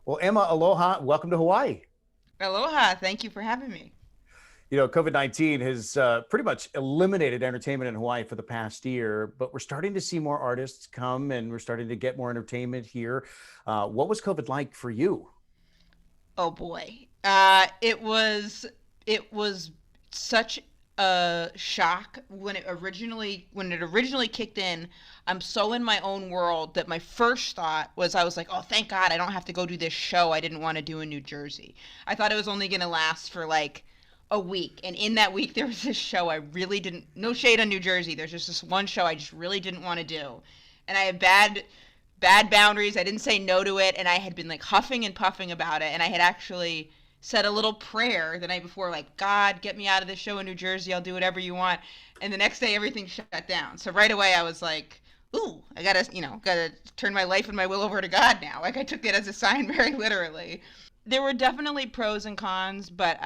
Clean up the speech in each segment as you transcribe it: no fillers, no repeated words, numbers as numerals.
Well, Emma, aloha. Welcome to Hawaii. Aloha. Thank you for having me. COVID-19 has pretty much eliminated entertainment in Hawaii for the past year, but we're starting to see more artists come and we're starting to get more entertainment here. What was COVID like for you? Oh boy. It was such a shock when it originally kicked in. I'm so in my own world that my first thought was I was like, "Oh, thank God I don't have to go do this show I didn't want to do in New Jersey." I thought it was only going to last for like a week. And in that week there was this show I really didn't, no shade on New Jersey. There's just this one show I just really didn't want to do. And I had bad boundaries. I didn't say no to it, and I had been like huffing and puffing about it, and I had actually said a little prayer the night before, like, God, get me out of this show in New Jersey. I'll do whatever you want. And the next day, everything shut down. So right away, I was like, ooh, I gotta turn my life and my will over to God now. Like, I took it as a sign very literally. There were definitely pros and cons, but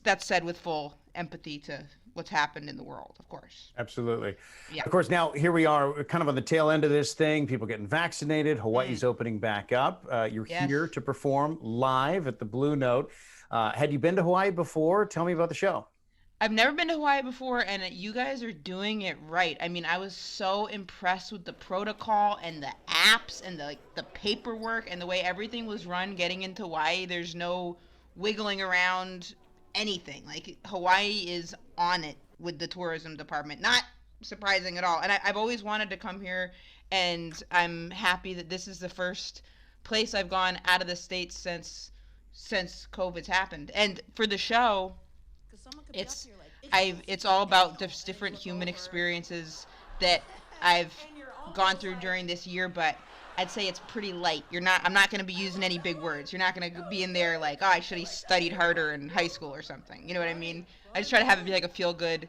that's said with full empathy to what's happened in the world, of course. Absolutely. Yeah. Of course, now here we are kind of on the tail end of this thing, people getting vaccinated, Mm. Hawaii's opening back up. You're Yes. here to perform live at the Blue Note. Had you been to Hawaii before? Tell me about the show. I've never been to Hawaii before, and you guys are doing it right. I mean, I was so impressed with the protocol and the apps and the paperwork and the way everything was run getting into Hawaii. There's no wiggling around anything. Like Hawaii is on it with the tourism department. Not surprising at all. And I've always wanted to come here, and I'm happy that this is the first place I've gone out of the states since COVID's happened. And for the show, it's it's all about just different human experiences that I've gone through during this year, but I'd say it's pretty light. I'm not going to be using any big words. You're not going to be in there like, "Oh, I should have studied harder in high school or something." You know what I mean? I just try to have it be like a feel good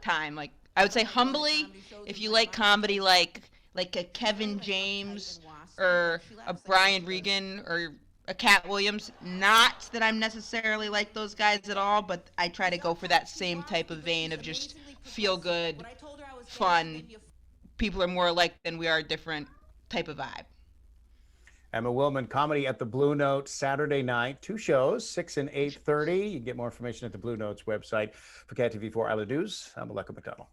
time. Like I would say humbly, if you like comedy like a Kevin James or a Brian Regan or a Cat Williams. Not that I'm necessarily like those guys at all, but I try to go for that same type of vein of just feel good, fun. People are more alike than we are different type of vibe. Emma Wilmann, comedy at the Blue Note Saturday night, two shows, 6 and 8:30. You can get more information at the Blue Note's website. For KITV4 Island News, I'm Maleko, Mcdonnell.